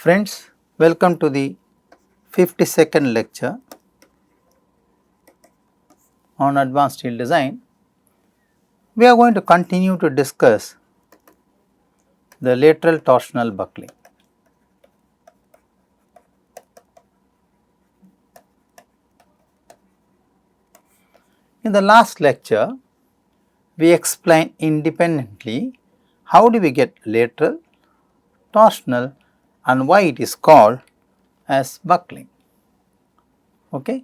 Friends, welcome to the 52nd lecture on advanced steel design. We are going to continue to discuss the lateral torsional buckling. In the last lecture, we explained independently how do we get lateral, torsional and why it is called as buckling. Okay?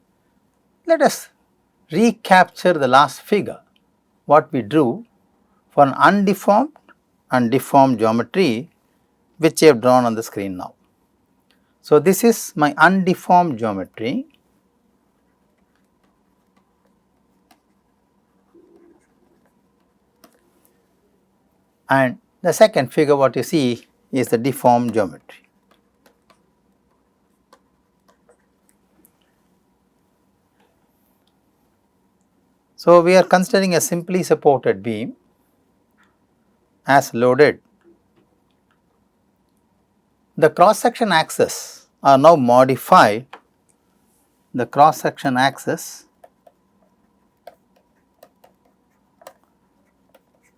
Let us recapture the last figure, what we drew for an undeformed and deformed geometry which I have drawn on the screen now. So, this is my undeformed geometry and the second figure what you see is the deformed geometry. So, we are considering a simply supported beam as loaded. The cross section axes are now modified. The cross section axis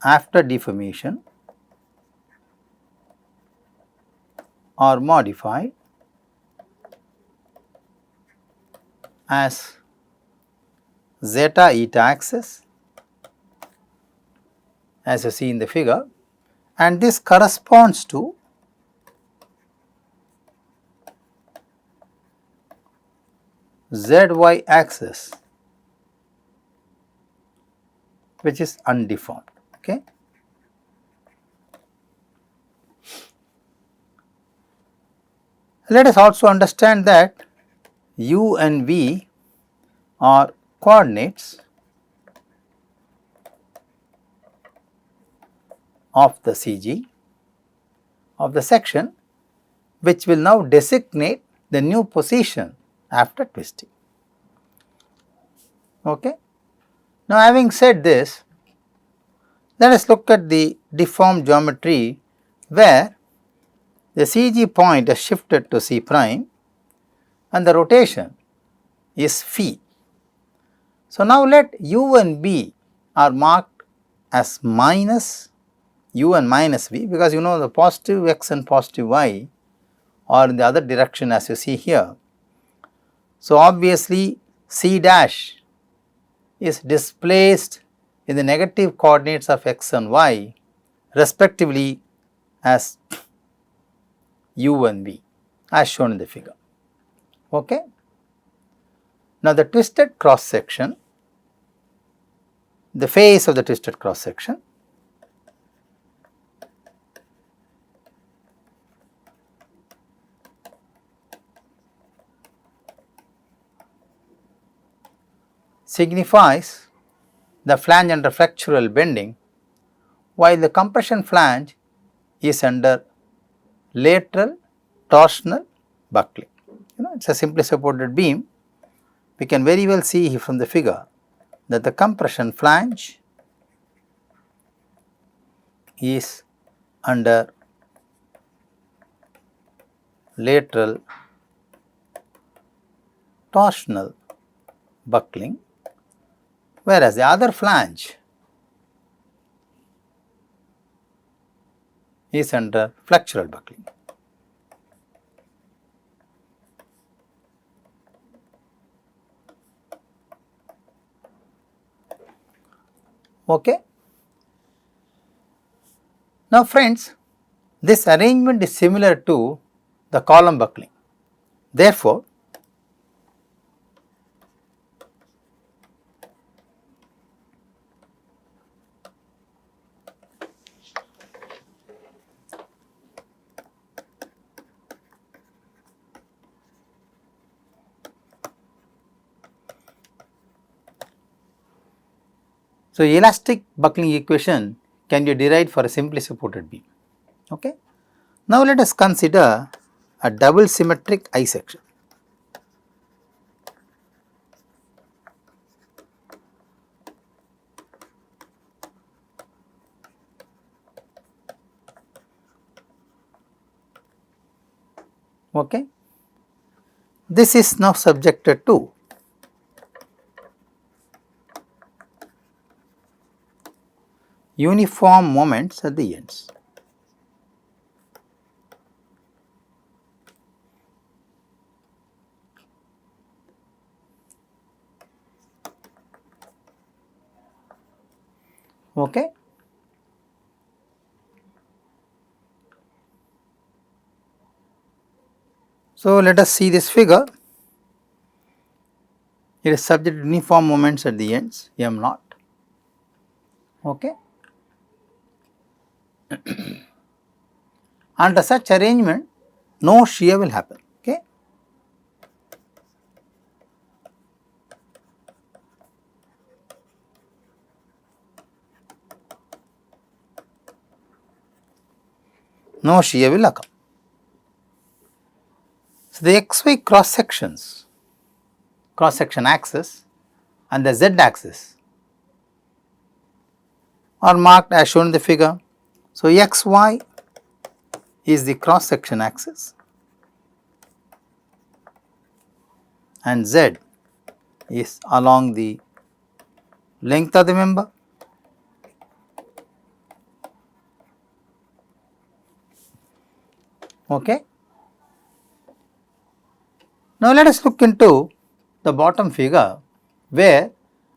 after deformation are modified as zeta eta axis as you see in the figure, and this corresponds to zy axis which is undeformed. Okay. Let us also understand that u and v are coordinates of the CG of the section which will now designate the new position after twisting. Okay. Now, having said this, let us look at the deformed geometry where the CG point is shifted to C prime and the rotation is phi. So, now let u and b are marked as minus u and minus v, because you know the positive x and positive y are in the other direction as you see here. So, obviously C dash is displaced in the negative coordinates of x and y respectively as u and v as shown in the figure. Okay. Now, the twisted cross section, the face of the twisted cross section signifies the flange under flexural bending, while the compression flange is under lateral torsional buckling. You know, it is a simply supported beam. We can very well see from the figure that the compression flange is under lateral torsional buckling, whereas the other flange is under flexural buckling. Okay. Now, friends, this arrangement is similar to the column buckling. Therefore, so elastic buckling equation can be derived for a simply supported beam. Okay. Now, let us consider a double symmetric I section. Okay. This is now subjected to uniform moments at the ends. Okay. So, let us see this figure. It is subject to uniform moments at the ends m naught. Okay. Under such arrangement, no shear will happen. Okay. No shear will occur. So, the xy cross sections, cross section axis and the z axis are marked as shown in the figure. So, xy is the cross section axis and z is along the length of the member. Okay. Now, let us look into the bottom figure where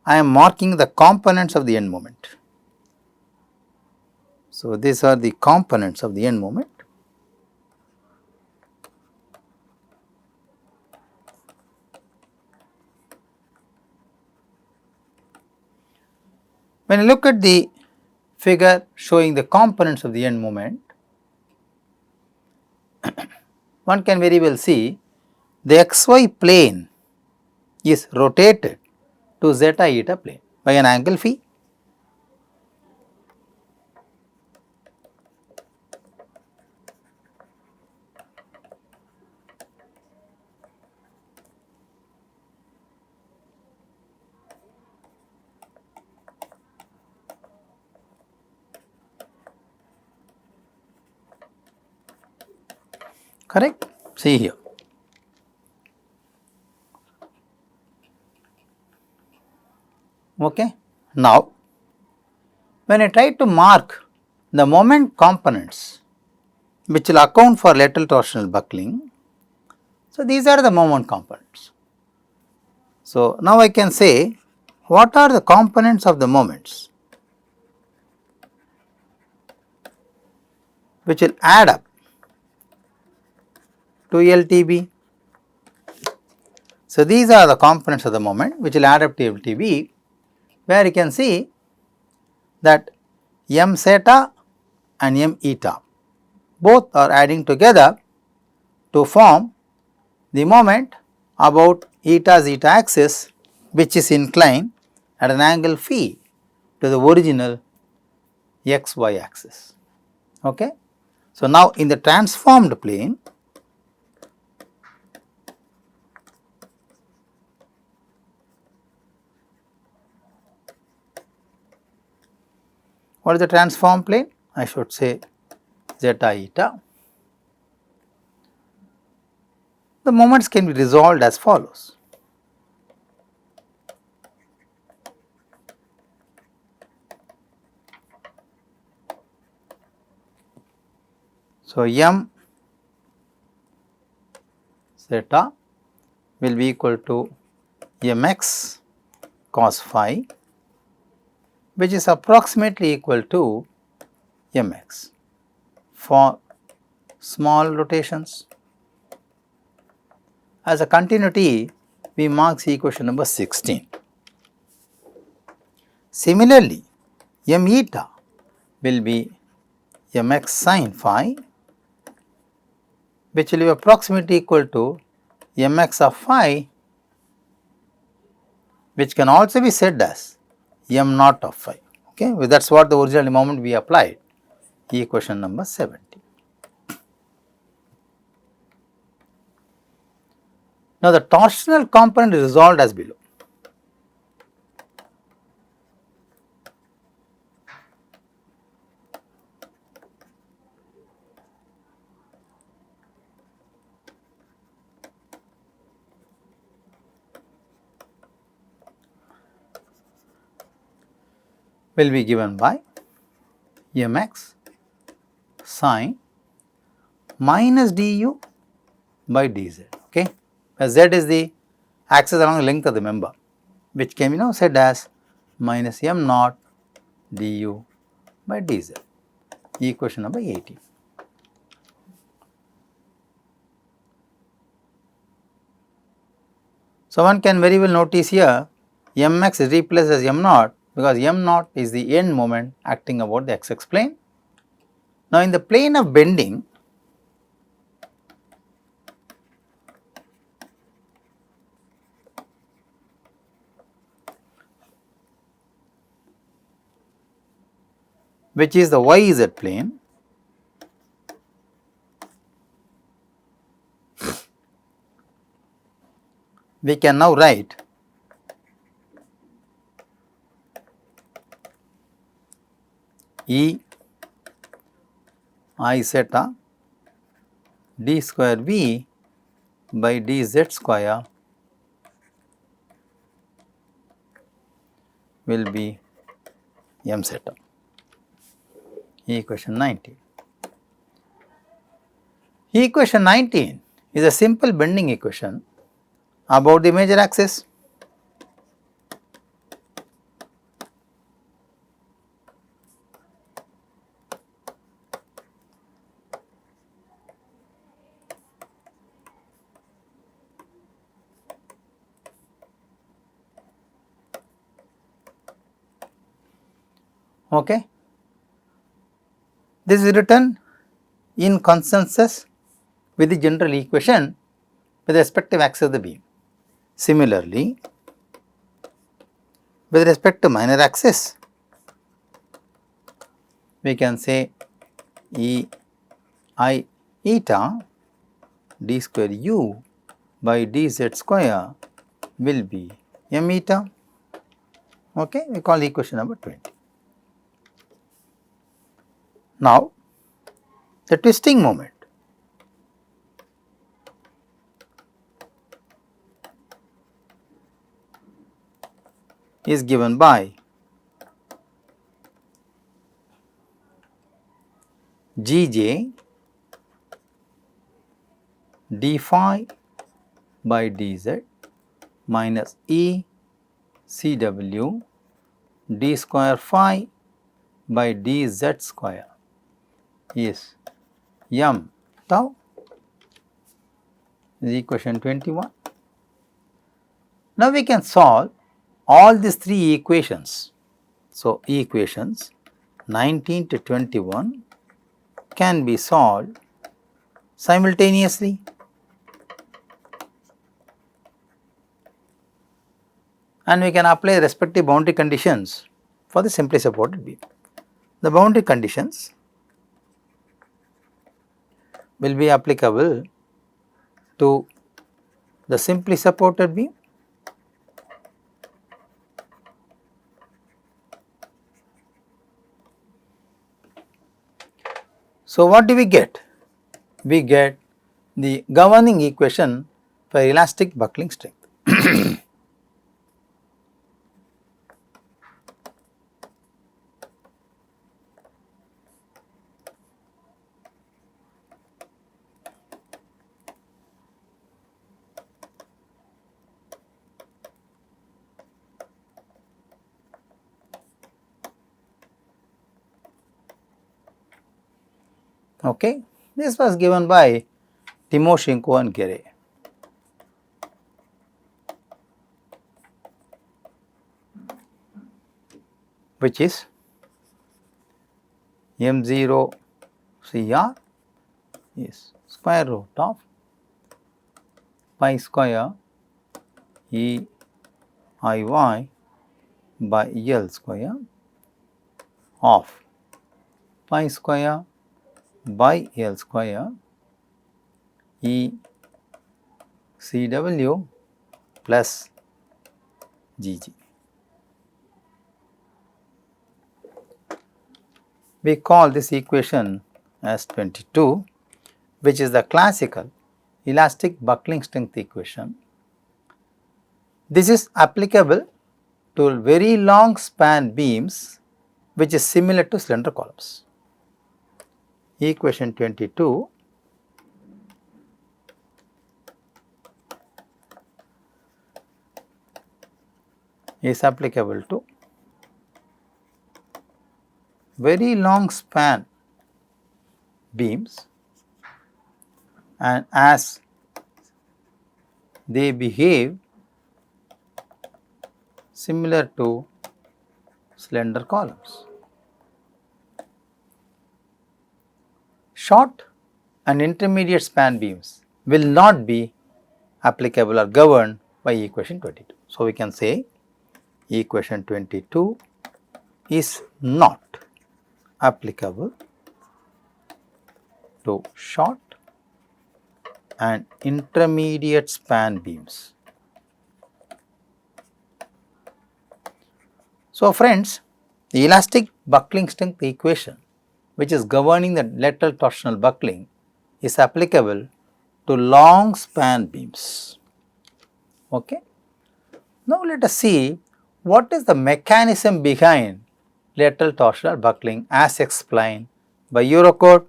I am marking the components of the end moment. So, these are the components of the end moment. When you look at the figure showing the components of the end moment, one can very well see the xy plane is rotated to zeta eta plane by an angle phi. Correct? See here. Okay. Now, when I try to mark the moment components which will account for lateral torsional buckling, so these are the moment components. So, now I can say what are the components of the moments which will add up to LTB. So, these are the components of the moment which will add up to LTB, where you can see that m zeta and m eta both are adding together to form the moment about eta zeta axis, which is inclined at an angle phi to the original xy axis. Okay. So, now in the transformed plane, what is the transformed plane? I should say zeta eta. The moments can be resolved as follows. So, m zeta will be equal to mx cos phi, which is approximately equal to mx for small rotations. As a continuity, we mark equation number 16. Similarly, m eta will be mx sin phi, which will be approximately equal to mx of phi, which can also be said as m naught of phi. Okay, well, that is what the original moment we applied, equation number 70. Now, the torsional component is resolved as below. will be given by mx sine minus du by dz, okay, where z is the axis along the length of the member, which can be said as minus m naught du by dz, equation number 18. So, one can very well notice here mx is replaced as m naught because m naught is the end moment acting about the xx plane. Now, in the plane of bending, which is the yz plane, we can now write E I zeta d square v by dz square will be m zeta, equation 19. Equation 19 is a simple bending equation about the major axis. Okay. This is written in consensus with the general equation with respect to axis of the beam. Similarly, with respect to minor axis, we can say E I eta d square u by dz square will be m eta. Okay, we call equation number 20. Now, the twisting moment is given by Gj d phi by dz minus E Cw d square phi by dz square is m tau, is equation 21. Now, we can solve all these three equations. So, equations 19 to 21 can be solved simultaneously. And we can apply respective boundary conditions for the simply supported beam. The boundary conditions will be applicable to the simply supported beam, so what do we get? We get the governing equation for elastic buckling strength. Okay. This was given by Timoshenko and Gere. Which is m0 CR is square root of pi square E Iy by L square of pi square by L square E Cw plus Gg. We call this equation as 22, which is the classical elastic buckling strength equation. This is applicable to very long span beams which is similar to slender columns. Equation 22 is applicable to very long span beams, and as they behave similar to slender columns. Short and intermediate span beams will not be applicable or governed by equation 22. So, we can say equation 22 is not applicable to short and intermediate span beams. So, friends, the elastic buckling strength equation, which is governing the lateral torsional buckling, is applicable to long span beams. Okay. Now, let us see what is the mechanism behind lateral torsional buckling as explained by Eurocode.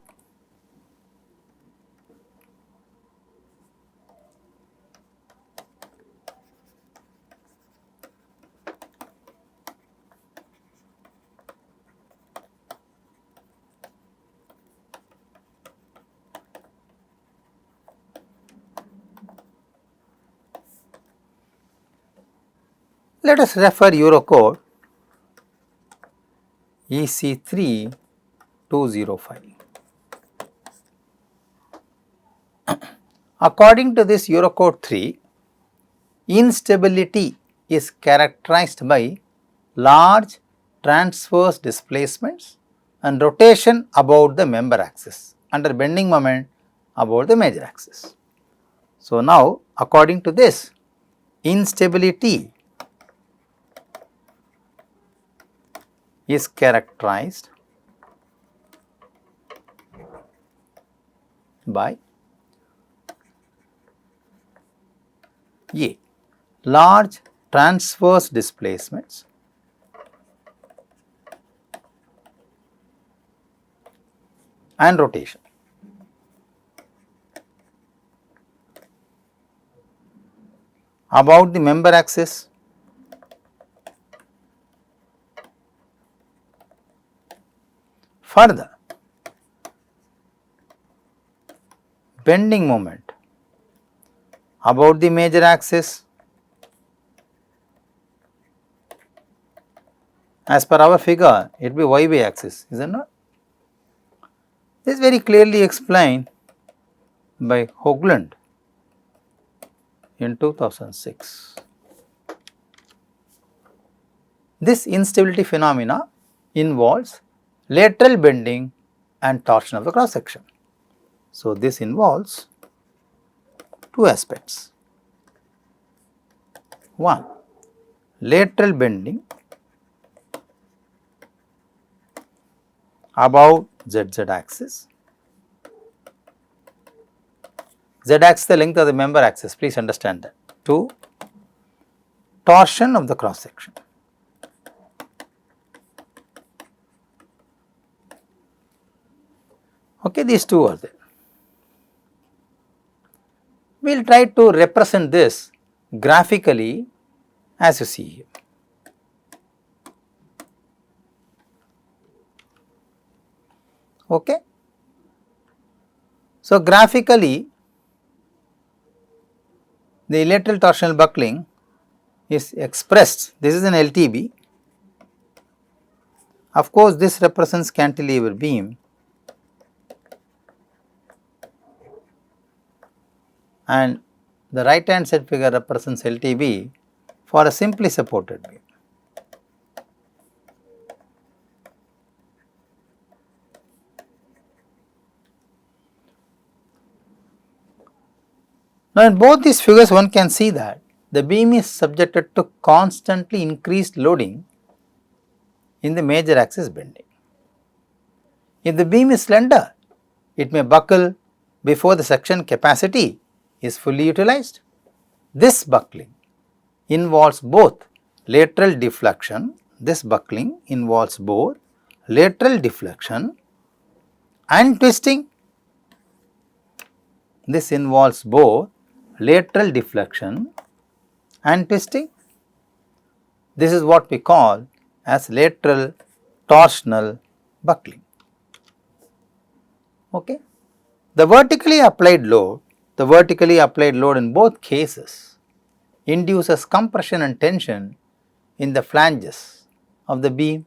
Let us refer Eurocode EC3 205. According to this Eurocode 3, instability is characterized by large transverse displacements and rotation about the member axis under bending moment about the major axis. So, now according to this, instability is characterized by A. Large transverse displacements and rotation. About the member axis, further bending moment about the major axis. As per our figure, it will be y axis, is it not? This is very clearly explained by Hoagland in 2006. This instability phenomena involves lateral bending and torsion of the cross section. So, this involves two aspects. One, lateral bending about ZZ axis. Z axis is the length of the member axis, please understand that. 2, torsion of the cross section. Okay, these two are there. We will try to represent this graphically as you see here. Okay. So, graphically the lateral torsional buckling is expressed, this is an LTB. Of course, this represents cantilever beam and the right hand side figure represents LTB for a simply supported beam. Now, in both these figures one can see that the beam is subjected to constantly increased loading in the major axis bending. If the beam is slender, it may buckle before the section capacity is fully utilized. This buckling involves both lateral deflection, this buckling involves both lateral deflection and twisting. This involves both lateral deflection and twisting. This is what we call as lateral torsional buckling. Okay. The vertically applied load in both cases induces compression and tension in the flanges of the beam.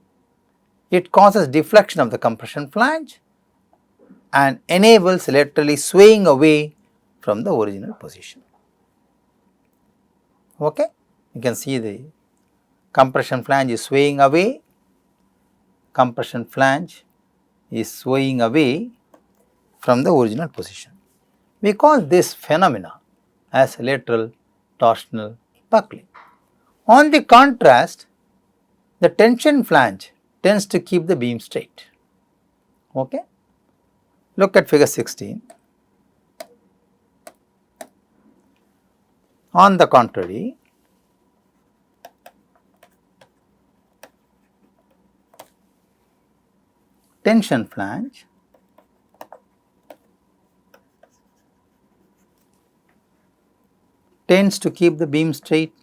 It causes deflection of the compression flange and enables laterally swaying away from the original position. Okay. You can see the compression flange is swaying away, compression flange is swaying away from the original position. We call this phenomena as lateral torsional buckling. On the contrast, the tension flange tends to keep the beam straight. Okay. Look at figure 16. On the contrary, tension flange tends to keep the beam straight.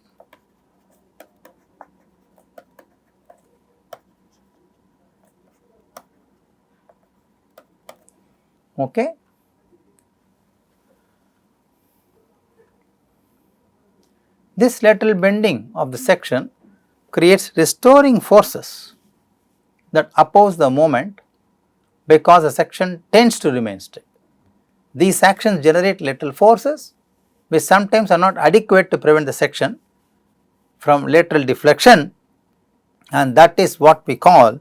Okay. This lateral bending of the section creates restoring forces that oppose the moment because the section tends to remain straight. These actions generate lateral forces which sometimes are not adequate to prevent the section from lateral deflection, and that is what we call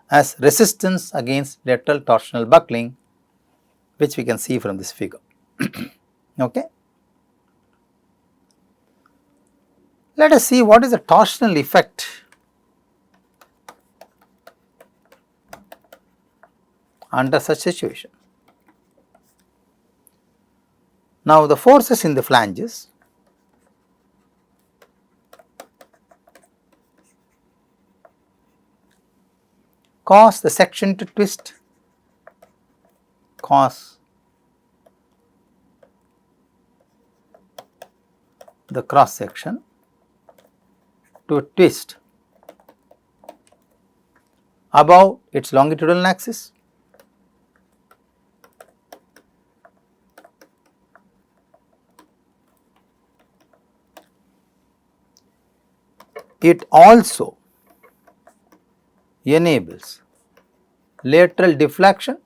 as resistance against lateral torsional buckling, which we can see from this figure. Okay. Let us see what is the torsional effect under such situation. Now, the forces in the flanges cause the section to twist, cause the cross section to twist above its longitudinal axis. It also enables lateral deflection.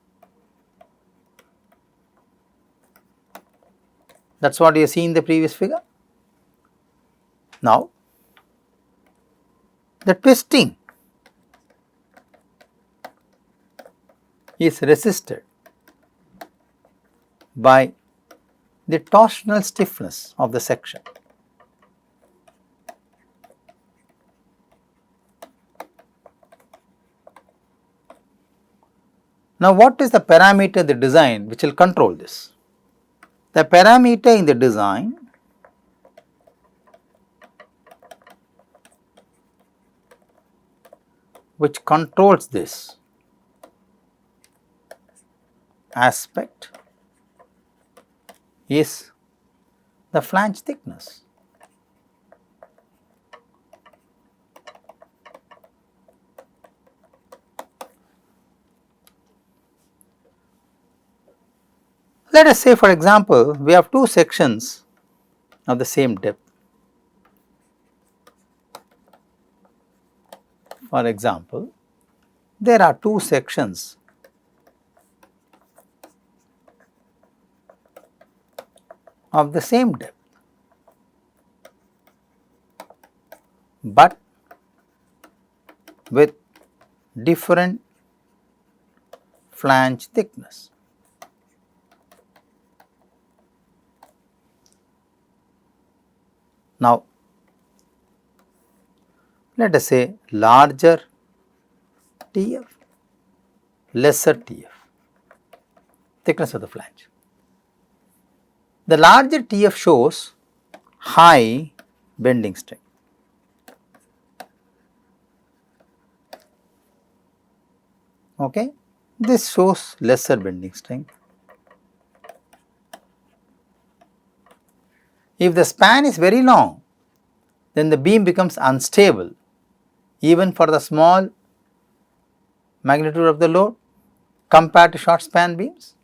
That is what you see in the previous figure. Now, the twisting is resisted by the torsional stiffness of the section. Now, what is the parameter in the design which will control this? The parameter in the design which controls this aspect is the flange thickness. Let us say, for example, we have two sections of the same depth. For example, there are two sections of the same depth, but with different flange thickness. Now, let us say larger TF, lesser TF, thickness of the flange. The larger TF shows high bending strength. Okay. This shows lesser bending strength. If the span is very long, then the beam becomes unstable even for the small magnitude of the load compared to short span beams.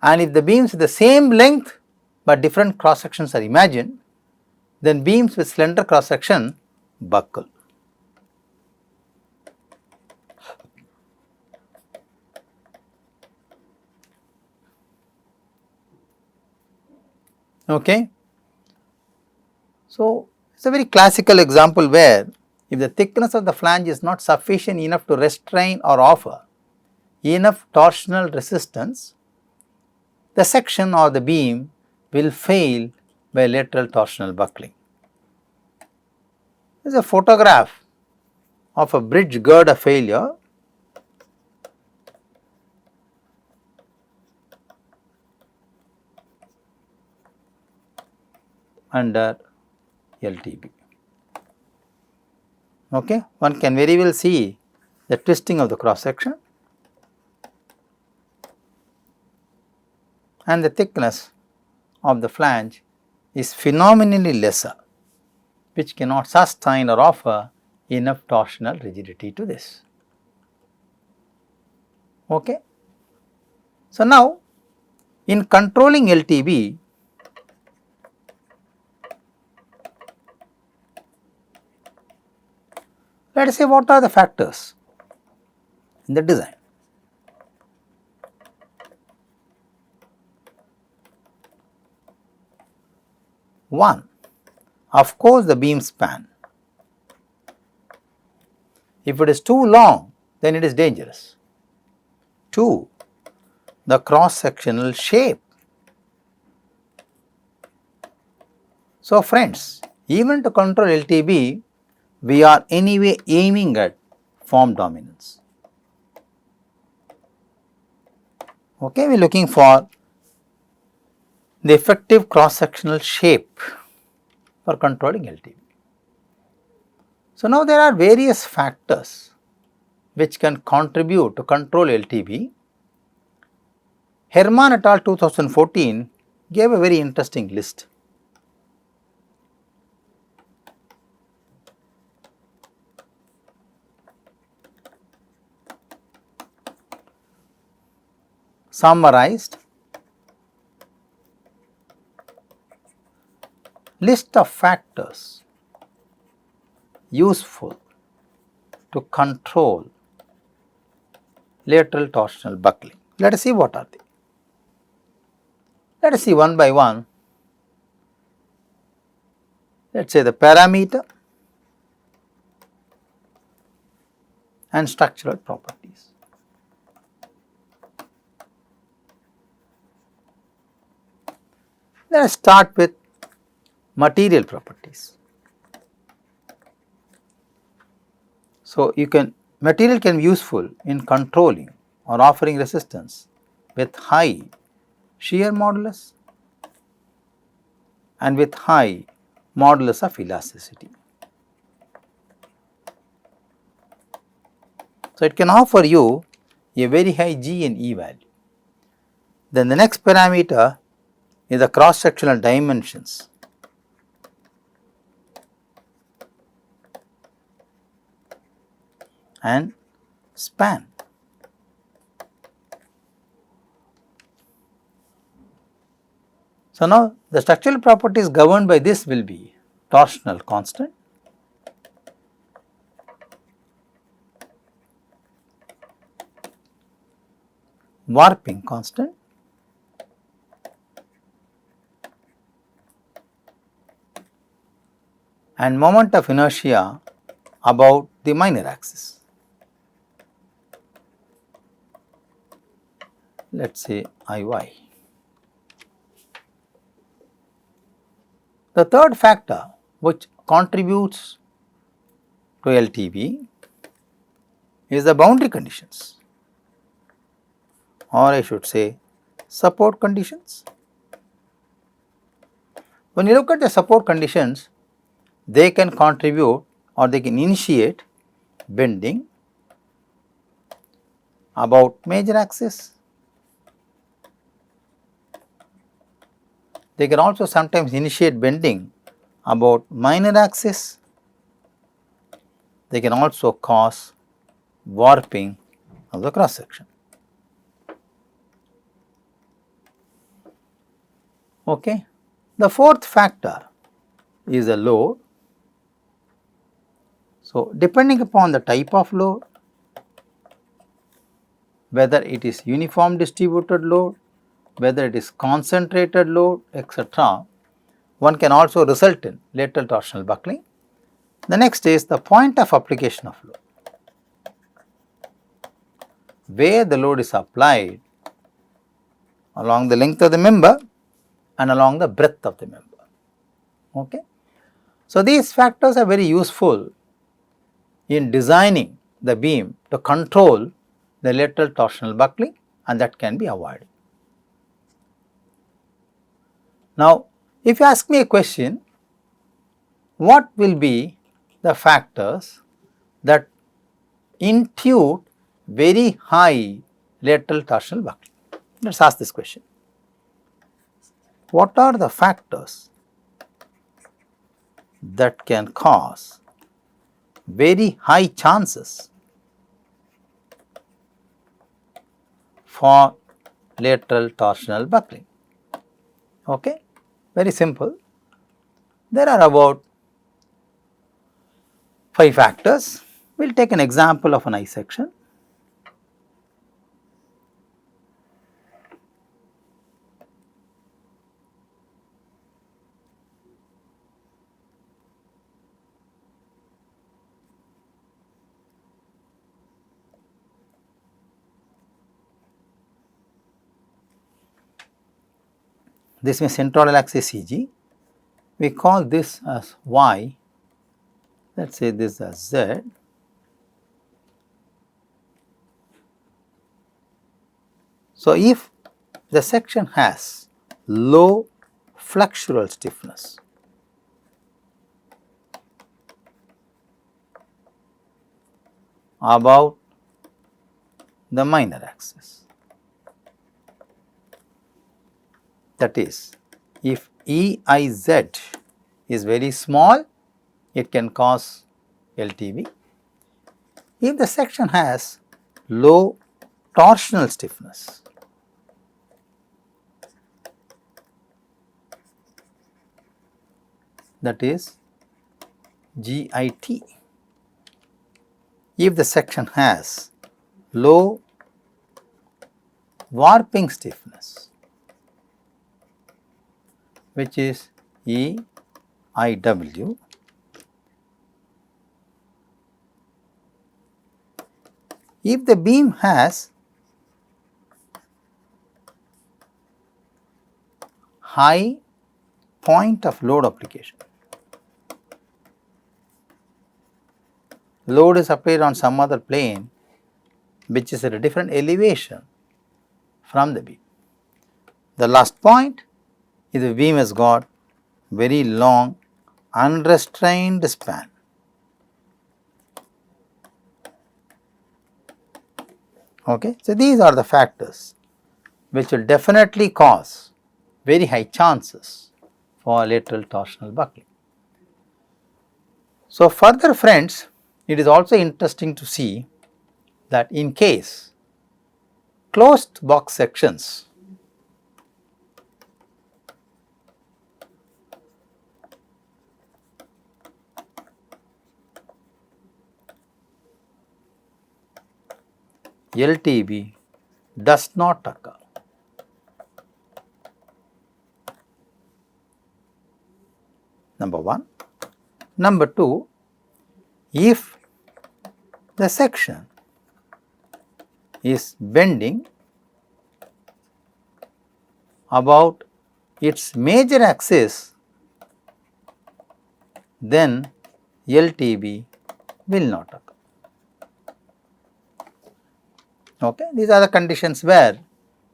And if the beams with the same length but different cross sections are imagined, then beams with slender cross section buckle. Okay. So, it is a very classical example where if the thickness of the flange is not sufficient enough to restrain or offer enough torsional resistance, the section or the beam will fail by lateral torsional buckling. This is a photograph of a bridge girder failure under LTB. Okay. One can very well see the twisting of the cross section and the thickness of the flange is phenomenally lesser, which cannot sustain or offer enough torsional rigidity to this. Okay. So, now in controlling LTB, let us say what are the factors in the design. One, of course, the beam span. If it is too long, then it is dangerous. 2, the cross sectional shape. So, friends, even to control LTB, we are anyway aiming at form dominance. Okay, we are looking for the effective cross sectional shape for controlling LTB. So, now there are various factors which can contribute to control LTB. Herman et al. 2014 gave a very interesting list. Summarized list of factors useful to control lateral torsional buckling. Let us see what are they. Let us see one by one. Let us say the parameter and structural properties. Let us start with material properties. So, material can be useful in controlling or offering resistance with high shear modulus and with high modulus of elasticity. So, it can offer you a very high G and E value. Then the next parameter is the cross sectional dimensions. And span. So, now the structural properties governed by this will be torsional constant, warping constant, and moment of inertia about the minor axis. Let us say IY. The third factor which contributes to LTB is the boundary conditions, or I should say support conditions. When you look at the support conditions, they can contribute or they can initiate bending, about major axis. They can also sometimes initiate bending about minor axis. They can also cause warping of the cross section. Okay. The fourth factor is a load. So, depending upon the type of load, whether it is uniform distributed load, whether it is concentrated load, etc., one can also result in lateral torsional buckling. The next is the point of application of load, where the load is applied along the length of the member and along the breadth of the member. Okay. So, these factors are very useful in designing the beam to control the lateral torsional buckling, and that can be avoided. Now, if you ask me a question, what will be the factors that intuit very high lateral torsional buckling? Let us ask this question. What are the factors that can cause very high chances for lateral torsional buckling? Okay, very simple. There are about 5 factors. We will take an example of an I section. This means central axis CG. We call this as Y. Let us say this as Z. So, if the section has low flexural stiffness, about the minor axis, that is, if EIZ is very small, it can cause LTB. If the section has low torsional stiffness, that is GIT. If the section has low warping stiffness, which is EIW, if the beam has high point of load application, load is applied on some other plane which is at a different elevation from the beam. The last point is the beam has got very long unrestrained span. Okay. So, these are the factors which will definitely cause very high chances for lateral torsional buckling. So, further friends, it is also interesting to see that in case closed box sections LTB does not occur. Number 1. Number 2, if the section is bending about its major axis, then LTB will not occur. Okay. These are the conditions where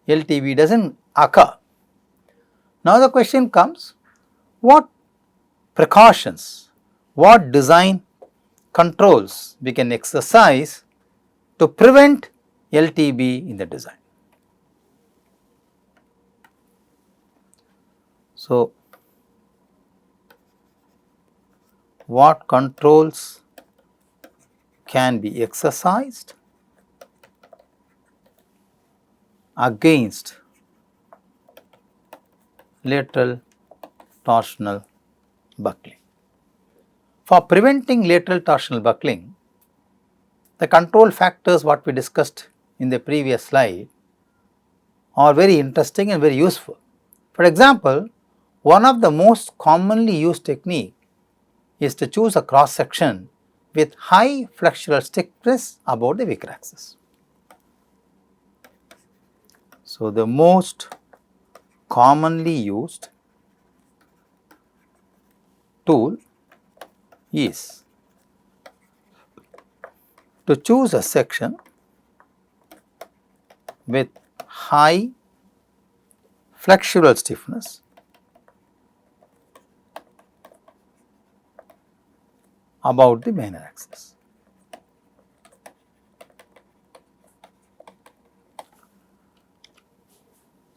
LTB does not occur. Now, the question comes, what precautions, what design controls we can exercise to prevent LTB in the design. So, what controls can be exercised against lateral torsional buckling? For preventing lateral torsional buckling, the control factors what we discussed in the previous slide are very interesting and very useful. For example, one of the most commonly used technique is to choose a cross section with high flexural stiffness about the weaker axis. So, the most commonly used tool is to choose a section with high flexural stiffness about the minor axis.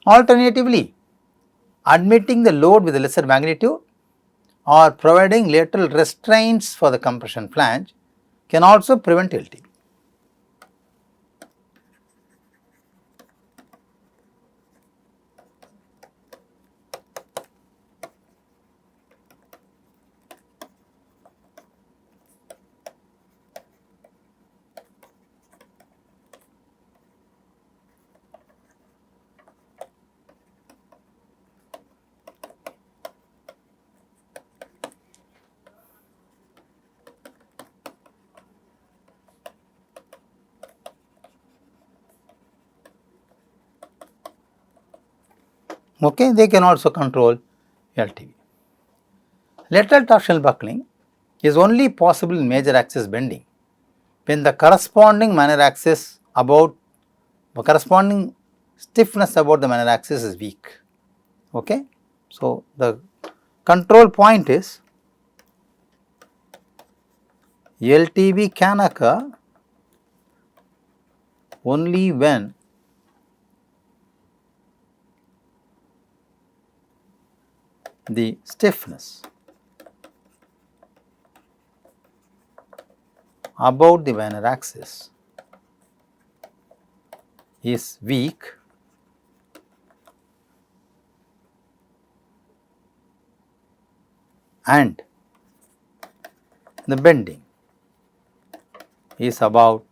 Alternatively, admitting the load with a lesser magnitude or providing lateral restraints for the compression flange can also prevent LTB. Okay, they can also control LTB. Lateral torsional buckling is only possible in major axis bending when the corresponding minor axis about corresponding stiffness about the minor axis is weak. Okay. So, the control point is LTB can occur only when the stiffness about the minor axis is weak and the bending is about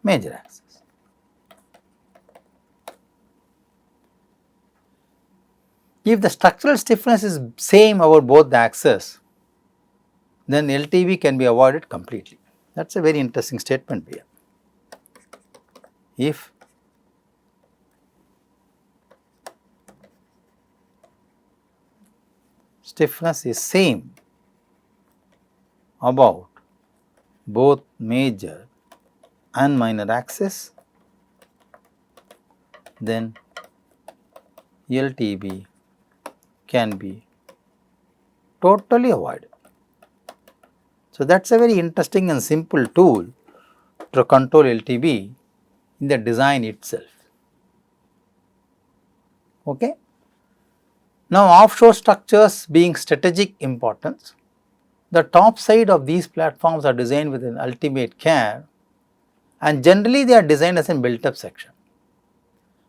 major axis. If the structural stiffness is same about both the axes, then LTB can be avoided completely. That is a very interesting statement here. If stiffness is same about both major and minor axis, then LTB can be totally avoided. So, that is a very interesting and simple tool to control LTB in the design itself. Okay. Now, offshore structures being strategic importance, the top side of these platforms are designed with an ultimate care and generally they are designed as a built up section.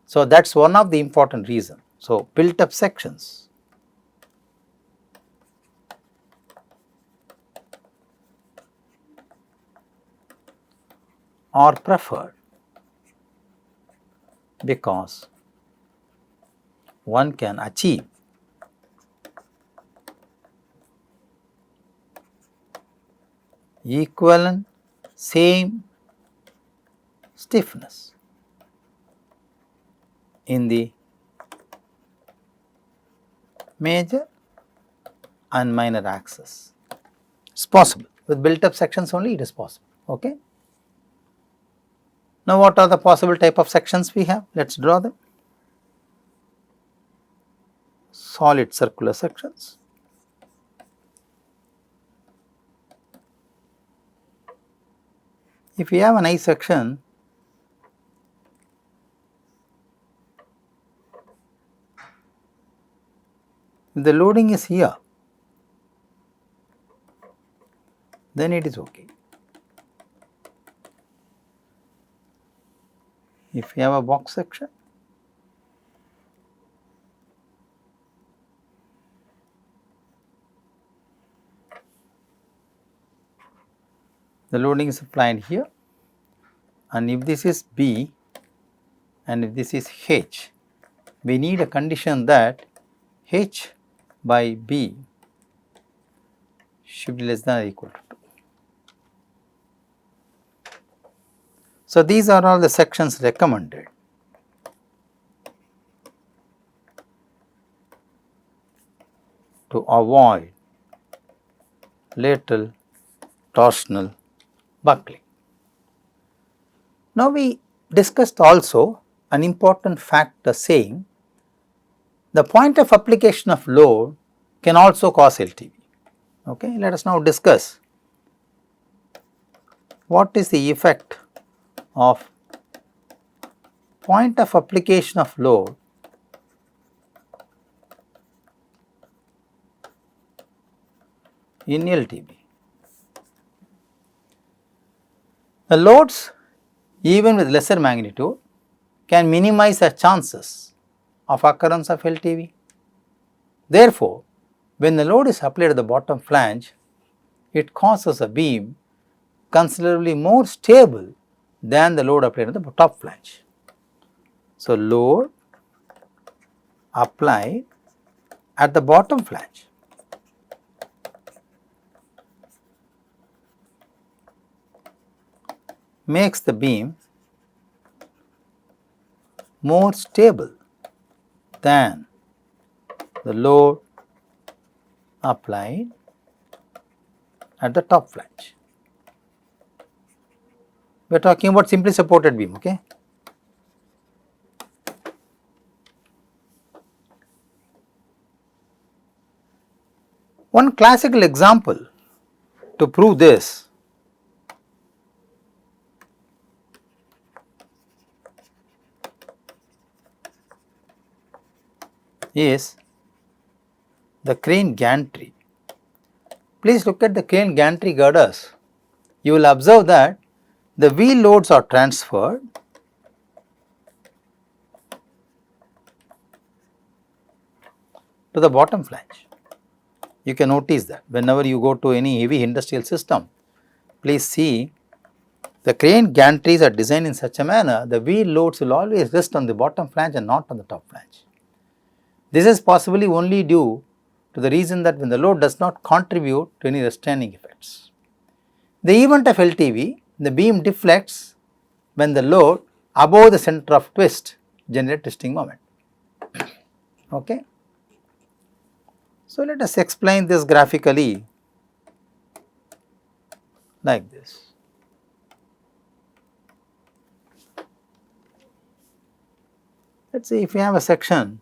So, that is one of the important reasons. So, built up sections are preferred because one can achieve equivalent same stiffness in the major and minor axis. It is possible with built up sections only it is possible. Okay. Now, what are the possible type of sections we have? Let us draw them. Solid circular sections, if we have an I section If the loading is here, then it is okay. If you have a box section, the loading is applied here, and if this is B and if this is H, we need a condition that H by B should be less than or equal to 2. So, these are all the sections recommended to avoid lateral torsional buckling. Now, we discussed also an important factor saying the point of application of load can also cause LTV. Okay. Let us now discuss what is the effect of point of application of load in LTV. The loads, even with lesser magnitude, can minimize the chances of occurrence of LTV. Therefore, when the load is applied at the bottom flange, it causes a beam considerably more stable than the load applied at the top flange. So, load applied at the bottom flange makes the beam more stable than the load applied at the top flange. We are talking about simply supported beam. Okay. One classical example to prove this is the crane gantry. Please look at the crane gantry girders. You will observe that the wheel loads are transferred to the bottom flange. You can notice that whenever you go to any heavy industrial system, please see the crane gantries are designed in such a manner the wheel loads will always rest on the bottom flange and not on the top flange. This is possibly only due to the reason that when the load does not contribute to any restraining effects. The event of LTV, the beam deflects when the load above the center of twist generates twisting moment. Okay. So, let us explain this graphically like this. Let us say if you have a section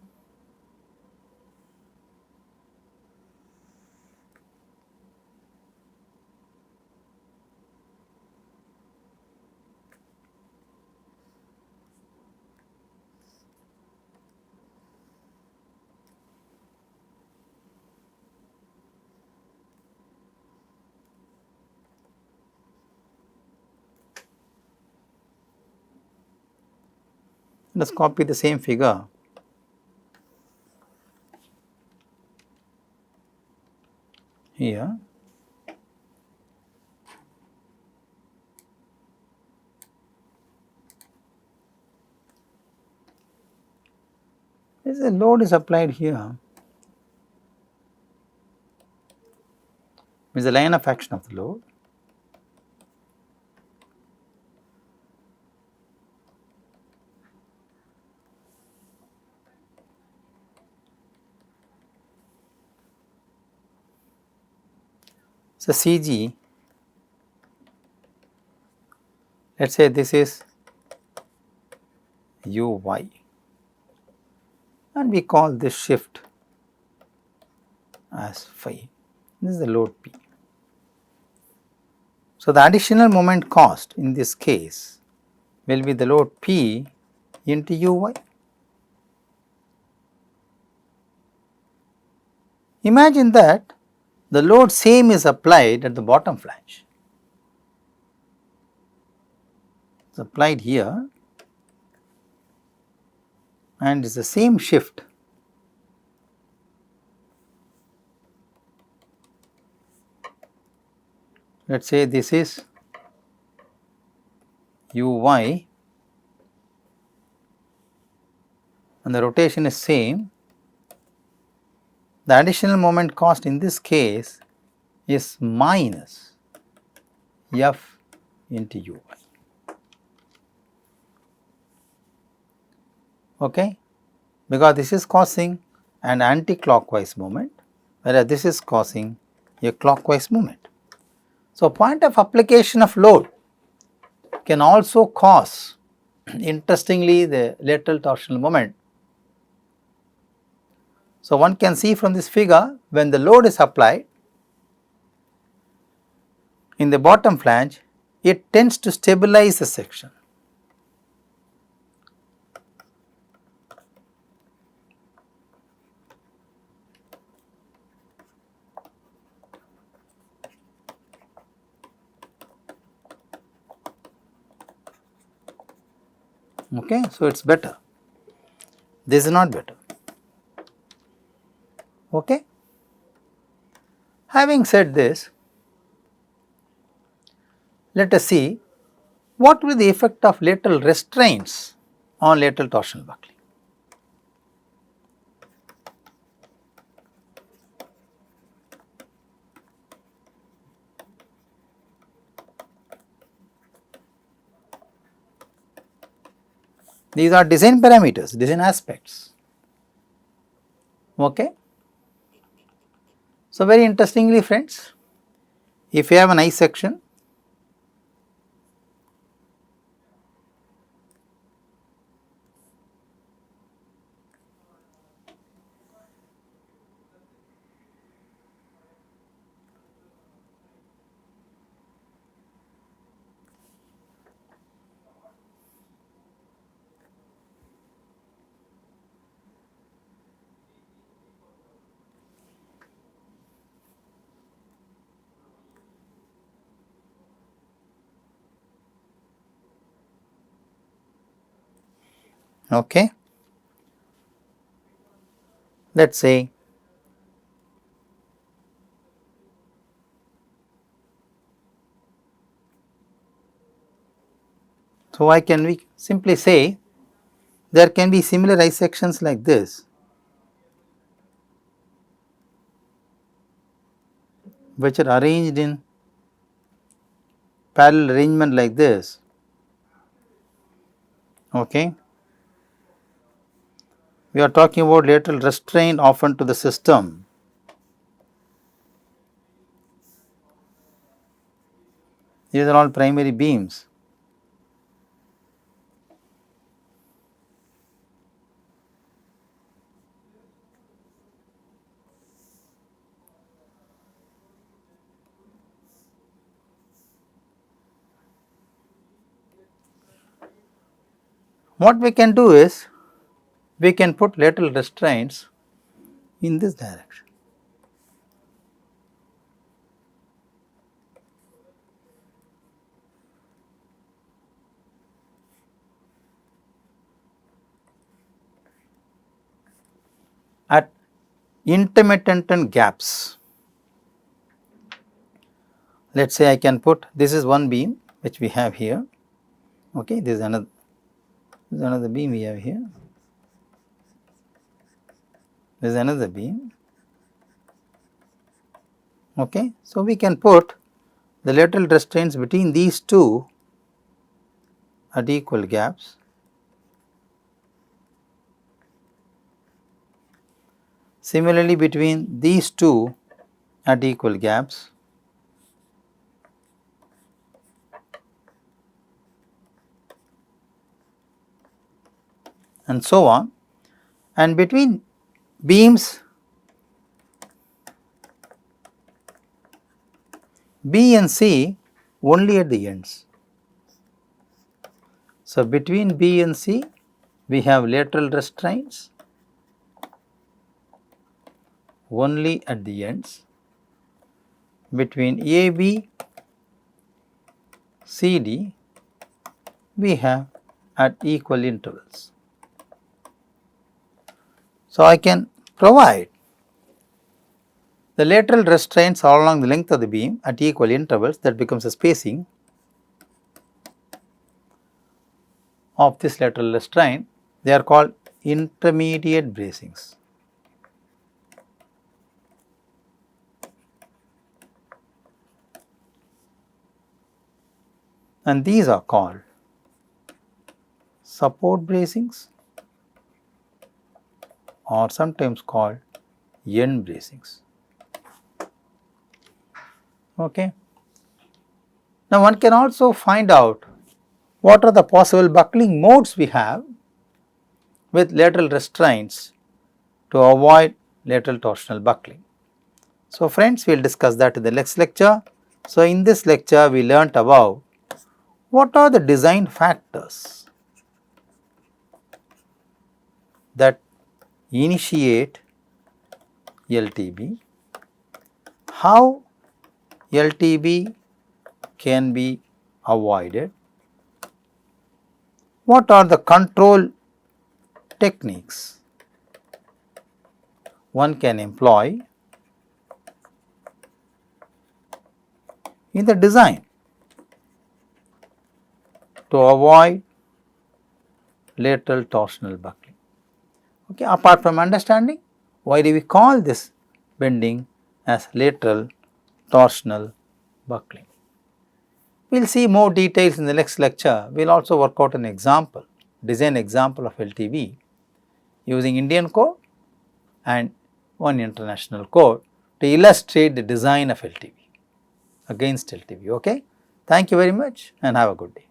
let us copy the same figure here. This is a load is applied here, means the line of action of the load. So, CG, let us say this is UY and we call this shift as phi. This is the load P. So, the additional moment cost in this case will be the load P into UY. Imagine that the load same is applied at the bottom flange. It is applied here and it is the same shift. Let us say this is uy and the rotation is same. The additional moment cost in this case is minus F into uy. Okay, because this is causing an anti-clockwise moment, whereas this is causing a clockwise moment. So, point of application of load can also cause interestingly the lateral torsional moment. So, one can see from this figure when the load is applied in the bottom flange, it tends to stabilize the section. Okay, so it is better. This is not better. Okay. Having said this, let us see what will be the effect of lateral restraints on lateral torsional buckling. These are design parameters, design aspects. Okay. So, very interestingly friends, if you have an I section, okay, let us say so I can we simply say there can be similar I sections like this, which are arranged in parallel arrangement like this. Okay. We are talking about lateral restraint often to the system. These are all primary beams. What we can do is we can put lateral restraints in this direction. At intermittent gaps, let us say I can put, this is one beam which we have here, okay, this is another beam we have here, this is another beam, okay. So, we can put the lateral restraints between these two at equal gaps. Similarly, between these two at equal gaps, and so on, and between beams B and C only at the ends. So, between B and C we have lateral restraints only at the ends. Between AB, CD, we have at equal intervals. So, I can provide the lateral restraints all along the length of the beam at equal intervals. That becomes a spacing of this lateral restraint. They are called intermediate bracings. And these are called support bracings or sometimes called end bracings. Okay. Now, one can also find out what are the possible buckling modes we have with lateral restraints to avoid lateral torsional buckling. So, friends, we will discuss that in the next lecture. So, in this lecture we learnt about what are the design factors that initiate LTB, how LTB can be avoided, what are the control techniques one can employ in the design to avoid lateral torsional buckling. Okay, apart from understanding why do we call this bending as lateral torsional buckling. We will see more details in the next lecture. We will also work out an example, design example of LTB using Indian code and one international code to illustrate the design of LTB against LTB. Okay? Thank you very much and have a good day.